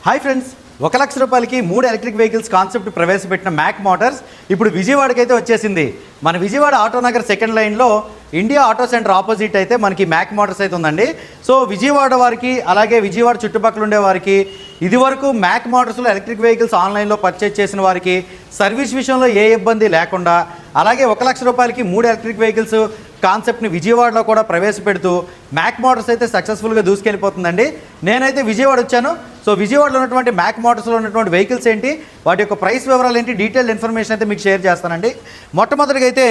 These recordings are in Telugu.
హాయ్ ఫ్రెండ్స్, 1 లక్ష రూపాయలకి 3 ఎలక్ట్రిక్ వెహికల్స్ కాన్సెప్ట్ ప్రవేశపెట్టిన మ్యాక్ మోటార్స్ ఇప్పుడు విజయవాడకి అయితే వచ్చేసింది. మన విజయవాడ ఆటోనగర్ సెకండ్ లైన్లో ఇండియా ఆటో సెంటర్ ఆపోజిట్ అయితే మనకి మ్యాక్ మోటార్స్ అయితే ఉందండి. సో విజయవాడ వారికి అలాగే విజయవాడ చుట్టుపక్కల ఉండే వారికి ఇదివరకు మ్యాక్ మోటార్స్లో ఎలక్ట్రిక్ వెహికల్స్ ఆన్లైన్లో పర్చేజ్ చేసిన వారికి సర్వీస్ విషయంలో ఏ ఇబ్బంది లేకుండా, అలాగే 1 లక్ష రూపాయలకి 3 ఎలక్ట్రిక్ వెహికల్స్ కాన్సెప్ట్ని విజయవాడలో కూడా ప్రవేశపెడుతూ మ్యాక్ మోటార్స్ అయితే సక్సెస్ఫుల్గా దూసుకెళ్ళిపోతుందండి. నేనైతే విజయవాడ వచ్చాను. సో విజయవాడలో ఉన్నటువంటి మ్యాక్ మోటార్స్లో ఉన్నటువంటి వెహికల్స్ ఏంటి, వాటి యొక్క ప్రైస్ వివరాలు ఏంటి, డీటెయిల్డ్ ఇన్ఫర్మేషన్ అయితే మీకు షేర్ చేస్తానండి. మొట్టమొదటిగా అయితే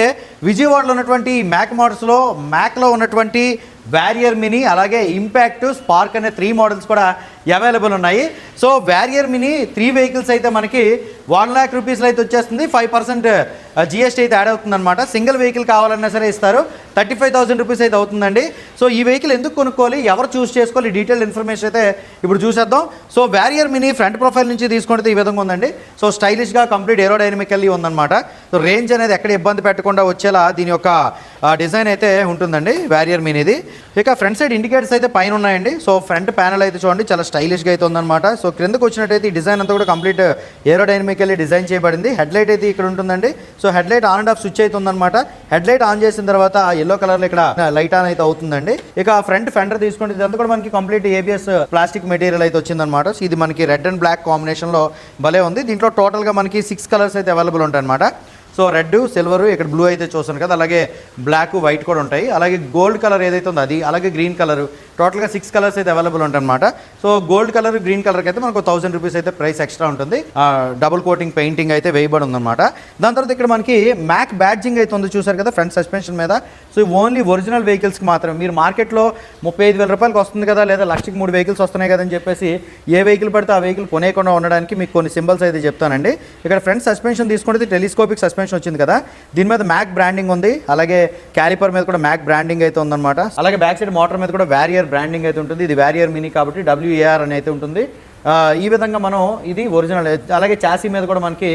విజయవాడలో ఉన్నటువంటి మ్యాక్ మోటార్స్లో మ్యాక్లో ఉన్నటువంటి వారియర్ మినీ అలాగే ఇంపాక్ట్ స్పార్క్ అనే 3 మోడల్స్ కూడా అవైలబుల్ ఉన్నాయి. సో వారియర్ మినీ 3 వెహికల్స్ అయితే మనకి 1 లాక్ రూపీస్లో అయితే వచ్చేస్తుంది. 5% జిఎస్టీ అయితే యాడ్ అవుతుందన్నమాట. సింగిల్ వెహికల్ కావాలన్నా సరే ఇస్తారు. 35,000 రూపీస్ అయితే అవుతుందండి. సో ఈ వెహికల్ ఎందుకు కొనుక్కోవాలి, ఎవరు చూస్ చేసుకోవాలి, డీటెయిల్ ఇన్ఫర్మేషన్ అయితే ఇప్పుడు చూసేద్దాం. So warrior mini front profile నుంచి తీసుకుంటే ఈ విధంగా ఉందండి. సో స్టైలిష్గా కంప్లీట్ ఏరోడైనమికల్లీ ఉందన్నమాట. సో రేంజ్ అనేది ఎక్కడ ఇబ్బంది పెట్టకుండా వచ్చేలా దీని యొక్క డిజైన్ అయితే ఉంటుందండి వారియర్ మినీది. ఇక ఫ్రంట్ సైడ్ ఇండికేటర్స్ అయితే పైన ఉన్నాయండి. సో ఫ్రంట్ ప్యానల్ అయితే చూడండి చాలా స్టైలిష్గా అయితే ఉందన్నమాట. సో క్రిందకు వచ్చినట్టయితే ఈ డిజైన్ అంతా కూడా కంప్లీట్ ఏరోడైనమికల్లీ డిజైన్ చేయబడింది. హెడ్ లైట్ అయితే ఇక్కడ ఉంటుందండి. So head light on and off switch అయితే ఉందన్నమాట. హెడ్ లైట్ ఆన్ చేసిన తర్వాత ఎల్లో కలర్లో ఇక్కడ లైట్ ఆన్ అయితే అవుతుందండి. ఇక ఫ్రంట్ ఫెండర్ తీసుకుంటే ఇదంతా కూడా మనకి కంప్లీట్ ఏబిఎస్ ప్లాస్టిక్ మెటీరియల్ అయితే వచ్చిందనమాట. సో ఇది మనకి రెడ్ అండ్ బ్లాక్ కాంబినేషన్లో భలే ఉంది. దీంట్లో టోటల్గా మనకి 6 కలర్స్ అయితే అవైలబుల్ ఉంటాయి అనమాట. సో రెడ్, సిల్వర్, ఇక్కడ బ్లూ అయితే చూస్తాను కదా, అలాగే బ్లాక్, వైట్ కూడా ఉంటాయి. అలాగే గోల్డ్ కలర్ ఏదైతే ఉందో అది, అలాగే గ్రీన్ కలర్, టోటల్గా 6 కలర్స్ అయితే అవైలబుల్ ఉంటాయి అనమాట. సో గోల్డ్ కలర్, గ్రీన్ కలర్కి అయితే మనకు 1000 రూపీస్ అయితే ప్రైస్ ఎక్స్ట్రా ఉంటుంది. డబుల్ కోటింగ్ పెయింటింగ్ అయితే వేయబడి ఉందన్నమాట. దాని తర్వాత ఇక్కడ మనకి మ్యాక్ బ్యాడ్జింగ్ అయితే ఉంది చూసారు కదా ఫ్రంట్ సస్పెన్షన్ మీద. సో ఓన్లీ ఒరిజినల్ వెహికల్స్కి మాత్రమే. మీరు మార్కెట్లో 35,000 రూపాయలకి వస్తుంది కదా, లేదా 1,00,000కి 3 వెహికల్స్ వస్తున్నాయి కదని చెప్పేసి ఏ వెహికల్ పడితే ఆ వెహికల్ కొనేయకుండా ఉండడానికి మీకు కొన్ని సింబల్స్ అయితే చెప్తానండి. ఇక్కడ ఫ్రంట్ సస్పెన్షన్ తీసుకుంటే టెలిస్కోపిక్ సస్పెన్షన్ వచ్చింది కదా, దీని మీద మ్యాక్ బ్రాండింగ్ ఉంది. అలాగే క్యాలిపర్ మీద కూడా మ్యాక్ బ్రాండింగ్ అయితే ఉందన్నమాట. అలాగే బ్యాక్ సైడ్ మోటార్ మీద కూడా వారియర్ బ్రాండింగ్ అయితే ఉంటుంది. ఇది వారియర్ మినీ కాబట్టి WAR అని అయితే ఉంటుంది. ఈ విధంగా మనం ఇది ఒరిజినల్. అలాగే చాసీ మీద కూడా మనకి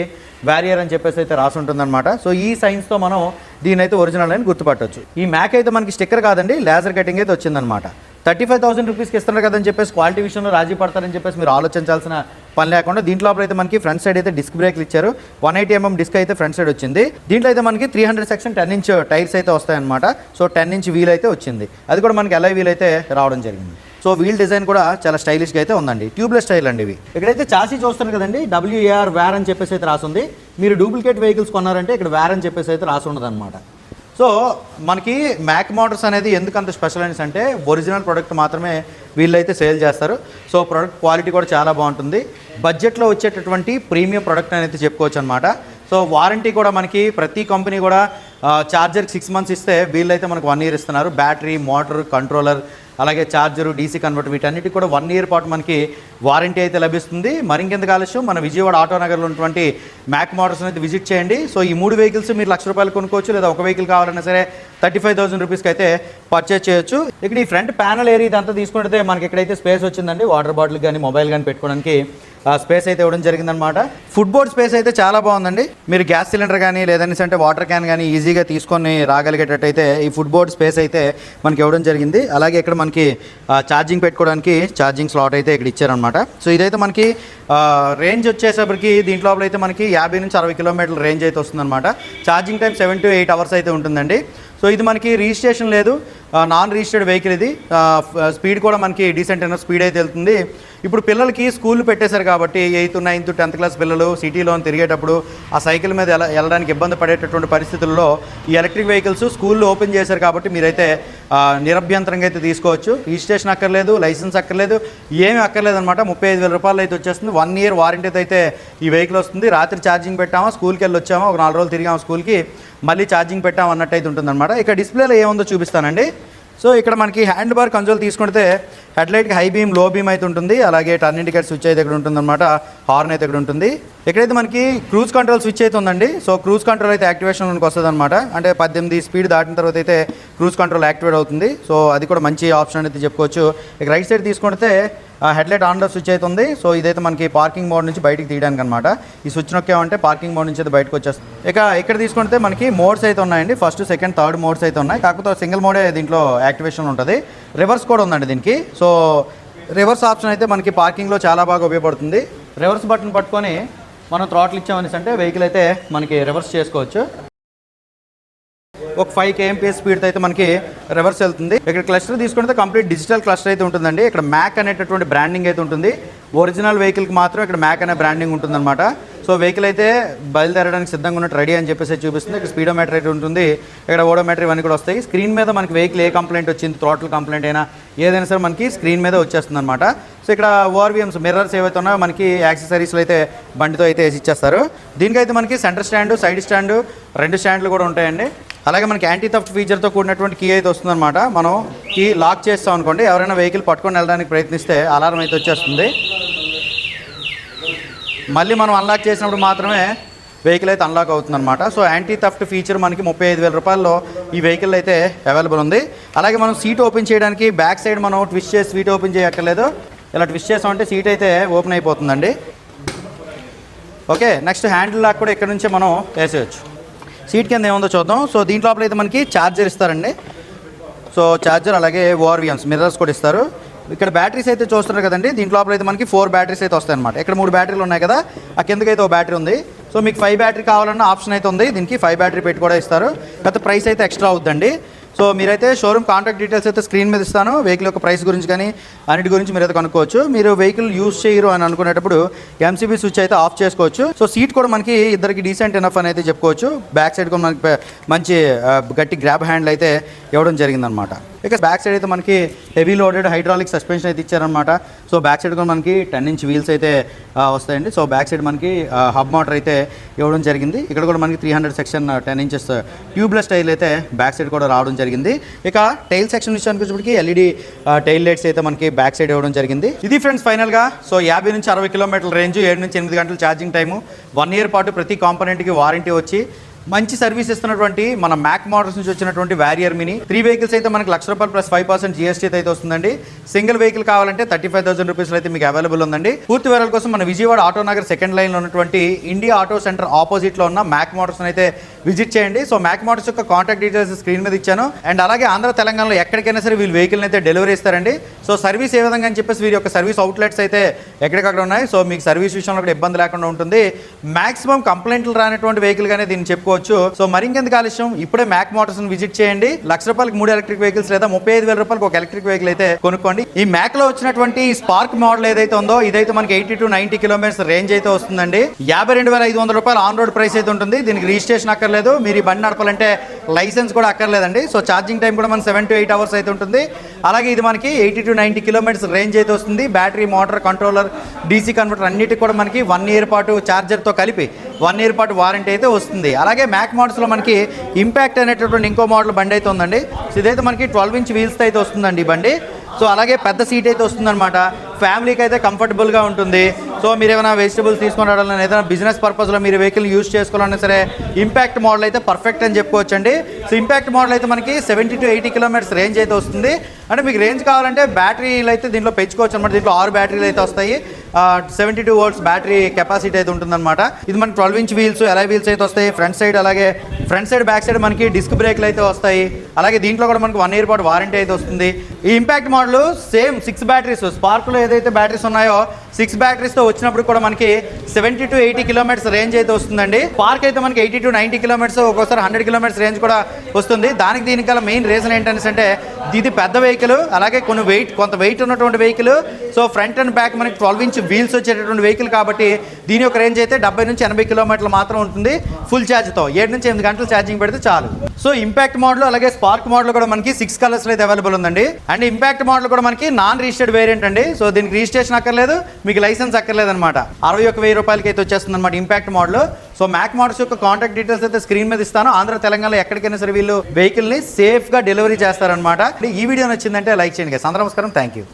వారియర్ అని చెప్పేసి అయితే రాసి ఉంటుందన్నమాట. సో ఈ సైన్స్తో మనం దీని అయితే ఒరిజినల్ అని గుర్తుపట్టవచ్చు. ఈ మ్యాక్ అయితే మనకి స్టిక్కర్ కాదండి, లేజర్ కటింగ్ అయితే వచ్చిందనమాట. 35,000 రూపీస్కి ఇస్తున్నారు కదని చెప్పేసి క్వాలిటీ విషయంలో రాజీ పడతారని చెప్పేసి మీరు ఆలోచించాల్సిన పని లేకుండా దీంట్లో అయితే మనకి ఫ్రంట్ సైడ్ అయితే డిస్క్ బ్రేక్లు ఇచ్చారు. 180mm డిస్క్ అయితే ఫ్రంట్ సైడ్ వచ్చింది. దీంట్లో అయితే మనకి 300 సెక్షన్ 10 ఇంచ్ టైర్స్ అయితే వస్తాయన్నమాట. సో 10 ఇంచ్ వీల్ అయితే వచ్చింది. అది కూడా మనకి LI వీల్ అయితే రావడం జరిగింది. సో వీల్ డిజైన్ కూడా చాలా స్టైలిష్గా అయితే ఉందండి. ట్యూబ్లెస్ స్టైల్ అండి ఇవి. ఇక్కడైతే చాసీ చూస్తున్నారు కదండి, WAR వేర్ అని చెప్పేసి అయితే రాసింది. మీరు డూప్లికేట్ వెహికల్స్ కొన్నారంటే ఇక్కడ వేర్ అని చెప్పేసి అయితే రాసి ఉండదు అనమాట. సో మనకి మ్యాక్ మోటార్స్ అనేది ఎందుకు అంత స్పెషల్ అనేసి అంటే ఒరిజినల్ ప్రోడక్ట్ మాత్రమే వీళ్ళైతే సేల్ చేస్తారు. సో ప్రోడక్ట్ క్వాలిటీ కూడా చాలా బాగుంటుంది. బడ్జెట్లో వచ్చేటటువంటి ప్రీమియం ప్రోడక్ట్ అనేది చెప్పుకోవచ్చు అనమాట. సో వారంటీ కూడా మనకి ప్రతి కంపెనీ కూడా ఛార్జర్కి 6 మంత్స్ ఇస్తే వీళ్ళైతే మనకు 1 ఇయర్ ఇస్తున్నారు. బ్యాటరీ, మోటార్, కంట్రోలర్, అలాగే ఛార్జరు, DC కన్వర్టర్ వీటన్నిటికి కూడా 1 ఇయర్ పాటు మనకి వారంటీ అయితే లభిస్తుంది. మరింకెందుకు ఆలస్యం, మన విజయవాడ ఆటోనగర్లో ఉన్నటువంటి మ్యాక్ మోటార్స్ అయితే విజిట్ చేయండి. సో ఈ 3 వెహికల్స్ మీరు 1 లక్ష రూపాయలు కొనుక్కోవచ్చు, లేదా ఒక వెహికల్ కావాలన్నా సరే 35,000 రూపీస్కి అయితే పర్చేజ్ చేయొచ్చు. ఇక్కడ ఈ ఫ్రంట్ ప్యానల్ ఏరియా ఇదంతా తీసుకుంటే మనకి ఎక్కడైతే స్పేస్ వచ్చిందండి, వాటర్ బాటిల్ కానీ మొబైల్ కానీ పెట్టుకోవడానికి స్పేస్ అయితే ఇవ్వడం జరిగిందనమాట. ఫుట్బోర్డ్ స్పేస్ అయితే చాలా బాగుందండి. మీరు గ్యాస్ సిలిండర్ కానీ లేదని అంటే వాటర్ క్యాన్ కానీ ఈజీగా తీసుకొని రాగలిగేటట్టయితే ఈ ఫుట్బోర్డ్ స్పేస్ అయితే మనకి ఇవ్వడం జరిగింది. అలాగే ఇక్కడ మనకి ఛార్జింగ్ పెట్టుకోవడానికి ఛార్జింగ్ స్లాట్ అయితే ఇక్కడ ఇచ్చారనమాట. సో ఇదైతే మనకి రేంజ్ వచ్చేసరికి దీంట్లో అయితే మనకి 50 నుంచి 60 కిలోమీటర్ల రేంజ్ అయితే వస్తుందన్నమాట. ఛార్జింగ్ టైం 7 to 8 అవర్స్ అయితే ఉంటుందండి. సో ఇది మనకి రిజిస్ట్రేషన్ లేదు, నాన్ రిజిస్టర్డ్ వెహికల్ ఇది. స్పీడ్ కూడా మనకి డీసెంట్ అయిన స్పీడ్ అయితే వెళ్తుంది. ఇప్పుడు పిల్లలకి స్కూల్ పెట్టేశారు కాబట్టి 8th, 9th, 10th క్లాస్ పిల్లలు సిటీలో తిరిగేటప్పుడు ఆ సైకిల్ మీద వెళ్ళడానికి ఇబ్బంది పడేటటువంటి పరిస్థితుల్లో ఈ ఎలక్ట్రిక్ వెహికల్స్ స్కూల్లో ఓపెన్ చేశారు కాబట్టి మీరైతే నిరభ్యంతరంగా అయితే తీసుకోవచ్చు. రిజిస్ట్రేషన్ అక్కర్లేదు, లైసెన్స్ అక్కర్లేదు, ఏమీ అక్కర్లేదు అనమాట. 35,000 రూపాయలు అయితే వచ్చేస్తుంది. 1 ఇయర్ వారంటీ అయితే ఈ వెహికల్ వస్తుంది. రాత్రి ఛార్జింగ్ పెట్టామా, స్కూల్కి వెళ్ళి వచ్చామా, ఒక 4 రోజులు తిరిగాము స్కూల్కి, మళ్ళీ ఛార్జింగ్ పెట్టాం అన్నట్టు అయితే ఉంటుందన్నమాట. ఇక్కడ డిస్ప్లేలో ఏముందో చూపిస్తానండి. సో ఇక్కడ మనకి హ్యాండ్ బార్ కన్సోల్ తీసుకుంటే హెడ్ లైట్కి హై బీమ్, లో బీమ్ అయితే ఉంటుంది. అలాగే టర్న్ ఇండికేటర్ స్విచ్ అయితే ఇక్కడ ఉంటుందన్నమాట. హార్న్ అయితే ఇక్కడ ఉంటుంది. ఇక్కడైతే మనకి క్రూజ్ కంట్రోల్ స్విచ్ అయితే ఉందండి. సో క్రూజ్ కంట్రోల్ అయితే యాక్టివేషన్లోకి వస్తుంది అనమాట. అంటే 18 స్పీడ్ దాటిన తర్వాత అయితే క్రూజ్ కంట్రోల్ యాక్టివేట్ అవుతుంది. సో అది కూడా మంచి ఆప్షన్ అయితే చెప్పుకోవచ్చు. ఇక రైట్ సైడ్ తీసుకుంటే హెడ్లైట్ ఆన్ స్విచ్ అయితే ఉంది. సో ఇదైతే మనకి పార్కింగ్ మోడ్ నుంచి బయటికి తీయడానికి అనమాట. ఈ స్విచ్ నొక్కామంటే పార్కింగ్ మోడ్ నుంచి అయితే బయటకు వచ్చేస్తుంది. ఇక ఇక్కడ తీసుకుంటే మనకి మోడ్స్ అయితే ఉన్నాయండి. 1st, 2nd, 3rd మోడ్స్ అయితే ఉన్నాయి. కాకపోతే సింగిల్ మోడే దీంట్లో యాక్టివేషన్ ఉంటుంది. రివర్స్ కూడా ఉందండి దీనికి. సో రివర్స్ ఆప్షన్ అయితే మనకి పార్కింగ్లో చాలా బాగా ఉపయోగపడుతుంది. రివర్స్ బటన్ పట్టుకొని మనం థ్రాటిల్ ఇచ్చామనేసి అంటే వెహికల్ అయితే మనకి రివర్స్ చేసుకోవచ్చు. ఒక 5 kmph స్పీడ్తో అయితే మనకి రివర్స్ వెళ్తుంది. ఇక్కడ క్లస్టర్ తీసుకుంటే కంప్లీట్ డిజిటల్ క్లస్టర్ అయితే ఉంటుందండి. ఇక్కడ మ్యాక్ అనేటటువంటి బ్రాండింగ్ అయితే ఉంటుంది. ఒరిజినల్ వెహికల్కి మాత్రం ఇక్కడ మ్యాక్ అనే బ్రాండింగ్ ఉంటుందన్నమాట. సో వెహికల్ అయితే బయలుదేరడానికి సిద్ధంగా ఉన్నట్టు రెడీ అని చెప్పేసి చూపిస్తుంది. ఇక్కడ స్పీడోమీటర్ అయితే ఉంటుంది, ఇక్కడ ఓడోమీటర్ ఇవన్నీ కూడా వస్తాయి. స్క్రీన్ మీద మనకి వెహికల్ ఏ కంప్లైంట్ వచ్చింది, థ్రాటిల్ కంప్లైంట్ అయినా ఏదైనా సరే మనకి స్క్రీన్ మీద వచ్చేస్తుంది అనమాట. సో ఇక్కడ ఓఆర్వీఎంస్ మిర్రర్స్ ఏవైతే ఉన్నాయో మనకి యాక్సెసరీస్లో అయితే బండితో అయితే వేసి ఇచ్చేస్తారు. దీనికైతే మనకి సెంటర్ స్టాండ్, సైడ్ స్టాండ్ 2 స్టాండ్లు కూడా ఉంటాయండి. అలాగే మనకి యాంటీ థెఫ్ట్ ఫీచర్తో కూడినటువంటి కీ అయితే వస్తుందన్నమాట. మనం కీ లాక్ చేస్తాం అనుకోండి, ఎవరైనా వెహికల్ పట్టుకొని వెళ్ళడానికి ప్రయత్నిస్తే అలారం అయితే వచ్చేస్తుంది. మళ్ళీ మనం అన్లాక్ చేసినప్పుడు మాత్రమే వెహికల్ అయితే అన్లాక్ అవుతుందన్నమాట. సో యాంటీ థెఫ్ట్ ఫీచర్ మనకి 35,000 రూపాయల్లో ఈ వెహికల్ అయితే అవైలబుల్ ఉంది. అలాగే మనం సీట్ ఓపెన్ చేయడానికి బ్యాక్ సైడ్ మనం ట్విస్ట్ చేసి సీట్ ఓపెన్ చేయక్కర్లేదు. ఇలా ట్విస్ట్ చేసామంటే సీట్ అయితే ఓపెన్ అయిపోతుందండి. ఓకే, నెక్స్ట్ హ్యాండిల్ లాక్ కూడా ఇక్కడ నుంచే మనం వేసేయచ్చు. సీట్ కింద ఏముందో చూద్దాం. సో దీంట్లో అయితే మనకి ఛార్జర్ ఇస్తారండి. సో ఛార్జర్ అలాగే ఓఆర్వీఎంస్ మిర్రర్స్ కూడా ఇస్తారు. ఇక్కడ బ్యాటరీస్ అయితే చూస్తున్నారు కదండి. దీంట్లో అయితే మనకి 4 బ్యాటరీస్ అయితే వస్తాయి అనమాట. ఇక్కడ 3 బ్యాటరీలు ఉన్నాయి కదా, ఆ కిందకైతే ఒక బ్యాటరీ ఉంది. సో మీకు 5 బ్యాటరీ కావాలన్న ఆప్షన్ అయితే ఉంది. దీనికి 5 బ్యాటరీ పెట్టి కూడా ఇస్తారు. గత ప్రైస్ అయితే ఎక్స్ట్రా అవుద్దండి. సో మీరైతే షోరూమ్ కాంటాక్ట్ డీటెయిల్స్ అయితే స్క్రీన్ మీద ఇస్తాను. వెహికల్ యొక్క ప్రైస్ గురించి కానీ అన్నిటి గురించి మీరైతే కనుక్కోవచ్చు. మీరు వెహికల్ యూజ్ చేయరు అని అనుకునేటప్పుడు ఎంసీబీ స్విచ్ అయితే ఆఫ్ చేసుకోవచ్చు. సో సీట్ కూడా మనకి ఇద్దరికి డీసెంట్ ఎనఫ్ అని అయితే చెప్పుకోవచ్చు. బ్యాక్ సైడ్ కూడా మనకి మంచి గట్టి గ్రాబ్ హ్యాండిల్ అయితే ఇవ్వడం జరిగిందనమాట. ఇక బ్యాక్ సైడ్ అయితే మనకి హెవీ లోడెడ్ హైడ్రాలిక్ సస్పెన్షన్ అయితే ఇచ్చారనమాట. సో బ్యాక్ సైడ్ కూడా మనకి 10 ఇంచ్ వీల్స్ అయితే వస్తాయండి. సో బ్యాక్ సైడ్ మనకి హబ్ మోటార్ అయితే ఇవ్వడం జరిగింది. ఇక్కడ కూడా మనకి 300 సెక్షన్ 10 ఇంచెస్ ట్యూబ్లెస్ టైల్ అయితే బ్యాక్ సైడ్ కూడా రావడం జరిగింది. ఇక టైల్ సెక్షన్ విషయానికి వచ్చేప్పటికి ఎల్ఈడి టైల్ లైట్స్ అయితే మనకి బ్యాక్ సైడ్ ఇవ్వడం జరిగింది. ఇది ఫ్రెండ్స్ ఫైనల్గా. సో 50 నుంచి 60 కిలోమీటర్ల రేంజ్, 7 నుంచి 8 గంటల ఛార్జింగ్ టైము, 1 ఇయర్ పాటు ప్రతి కాంపోనెంట్కి వారంటీ వచ్చి మంచి సర్వీస్ ఇస్తున్నటువంటి మన మ్యాక్ మోటార్స్ నుంచి వచ్చినటువంటి వారియర్ మినీ 3 వెహికల్స్ అయితే మనకి ₹1,00,000 ప్లస్ 5% జీఎస్టీ అయితే వస్తుందండి. సింగిల్ వెహికల్ కావాలంటే 35,000 రూపీస్లో అయితే మీకు అవైలబుల్ ఉందండి. పూర్తి వివరాల కోసం మన విజయవాడ ఆటోనగర్ సెకండ్ లైన్లో ఉన్నటువంటి ఇండియా ఆటో సెంటర్ ఆపోజిట్లో ఉన్న మ్యాక్ మోటార్స్ అయితే విజిట్ చేయండి. సో మ్యాక్ మోటార్స్ యొక్క కాంటాక్ట్ డీటెయిల్స్ స్క్రీన్ మీద ఇచ్చాను. అండ్ అలాగే ఆంధ్ర తెలంగాణలో ఎక్కడికైనా సరే వీళ్ళు వెహికల్ని అయితే డెలివరీ ఇస్తారండి. సో సర్వీస్ ఏ విధంగా అని చెప్పేసి వీరి యొక్క సర్వీస్ అవుట్లెట్స్ అయితే ఎక్కడికక్కడ ఉన్నాయి. సో మీకు సర్వీస్ విషయంలో కూడా ఇబ్బంది లేకుండా ఉంటుంది. మాక్సిమం కంప్లైంట్లు రానటువంటి వెహికల్ గానే దీన్ని చెప్పుకోవచ్చు. సో మరింకెందుకు ఆలస్యం, ఇప్పుడే మ్యాక్ మోటార్స్ విజిట్ చేయండి. ₹1,00,000 3 ఎలక్ట్రిక్ వెహికల్స్ లేదా ₹35,000 ఒక ఎలక్ట్రిక్ వెహికల్ అయితే కొనుక్కోండి. ఈ మ్యాక్ లో వచ్చినటువంటి స్పార్క్ మోడల్ ఏదైతే ఉందో ఇదైతే మనకి 80 to 90 కిలోమీటర్స్ రేంజ్ అయితే వస్తుందండి. ₹52,500 ఆన్ రోడ్ ప్రైస్ అయితే ఉంటుంది. దీనికి రిజిస్ట్రేషన్ అక్కర్లేదు. మీరు ఈ బండి నడపాలంటే లైసెన్స్ కూడా అక్కర్లేదండి. సో ఛార్జింగ్ టైం కూడా మనకి 7 to 8 అవర్స్ అయితే ఉంటుంది. అలాగే ఇది మనకి 80 to 90 కిలోమీటర్స్ రేంజ్ అయితే వస్తుంది. Battery, motor, controller, DC converter అన్నిటికి కూడా మనకి 1 ఇయర్ పాటు ఛార్జర్తో కలిపి 1 ఇయర్ పాటు వారంటీ అయితే వస్తుంది. అలాగే మ్యాక్ మోడల్స్లో మనకి ఇంపాక్ట్ అనేటటువంటి ఇంకో మోడల్ బండి అయితే ఉందండి. సో ఇదైతే మనకి 12 ఇంచ్ వీల్స్ అయితే వస్తుందండి ఈ బండి. సో అలాగే పెద్ద సీట్ అయితే వస్తుందన్నమాట. ఫ్యామిలీకి అయితే కంఫర్టబుల్గా ఉంటుంది. సో మీరు ఏమైనా వెజిటబుల్స్ తీసుకొని రావాలన్నా ఏదైనా బిజినెస్ పర్పస్లో మీరు వెహికల్ యూజ్ చేసుకోవాలన్నా సరే ఇంపాక్ట్ మోడల్ అయితే పర్ఫెక్ట్ అని చెప్పుకోవచ్చు అండి. సో ఇంపాక్ట్ మోడల్ అయితే మనకి 70 to 80 కిలోమీటర్స్ రేంజ్ అయితే వస్తుంది. అంటే మీకు రేంజ్ కావాలంటే బ్యాటరీలు అయితే దీంట్లో పెంచుకోవచ్చు అనమాట. దీంట్లో 6 బ్యాటరీలు అయితే వస్తాయి. 72 volts బ్యాటరీ కెపాసిటీ అయితే ఉంటుందన్నమాట. ఇది మనకి 12 ఇంచ్ వీల్స్, అలై వీల్స్ అయితే వస్తాయి. ఫ్రంట్ సైడ్ అలాగే ఫ్రంట్ సైడ్ బ్యాక్ సైడ్ మనకి డిస్క్ బ్రేక్లు అయితే వస్తాయి. అలాగే దీంట్లో కూడా మనకి 1 ఇయర్ పాటు వారంటీ అయితే వస్తుంది. ఈ ఇంపాక్ట్ మోడల్ సేమ్ 6 బ్యాటరీస్ స్పార్క్లో ఏదైతే బ్యాటరీస్ ఉన్నాయో 6 బ్యాటరీస్తో వచ్చినప్పుడు కూడా మనకి 70 to 80 కిలోమీటర్స్ రేంజ్ అయితే వస్తుందండి. స్పార్క్ అయితే మనకి 80 to 90 కిలోమీటర్స్, ఒక్కోసారి 100 కిలోమీటర్స్ రేంజ్ కూడా వస్తుంది. దీనికి గల మెయిన్ రీజన్ ఏంటంటే ఇది పెద్ద వెహికల్, అలాగే కొంత వెయిట్ ఉన్నటువంటి vehicle. So front and back మనకి 12 ఇంచ్ వీల్స్ వచ్చేటటువంటి వెహికల్ కాబట్టి దీని యొక్క రేంజ్ అయితే 70 నుంచి 80 కిలోమీటర్లు మాత్రం ఉంటుంది. ఫుల్ ఛార్జ్తో 7 నుంచి 8 గంటలు ఛార్జింగ్ పెడితే చాలు. సో ఇంపాక్ట్ మోడల్ అలాగే స్పార్క్ మోడల్ కూడా మనకి 6 కలర్స్లో అయితే అవైలబుల్ ఉందండి. అండ్ ఇంపాక్ట్ మోడల్ కూడా మనకి నాన్ రిజిస్టర్డ్ వేరియంట్ అండి. సో దీనికి రిజిస్ట్రేషన్ అక్కర్లేదు, మీకు లైసెన్స్ అక్కర్లేదు అనమాట. ₹61,000 అయితే వచ్చేస్తుంది అనమాట impact model. So Mac Motors యొక్క కాంటాక్ట్ డీటెయిల్స్ అయితే స్క్రీన్ మీద ఇస్తాను. ఆంధ్ర తెలంగాణలో ఎక్కడికైనా సరే వీళ్ళు వెహికల్ని సేఫ్గా డెలివరీ చేస్తారనమాట. ఈ వీడియో నచ్చిందంటే లైక్ చేయండి. అందరూ నమస్కారం, థ్యాంక్ యూ.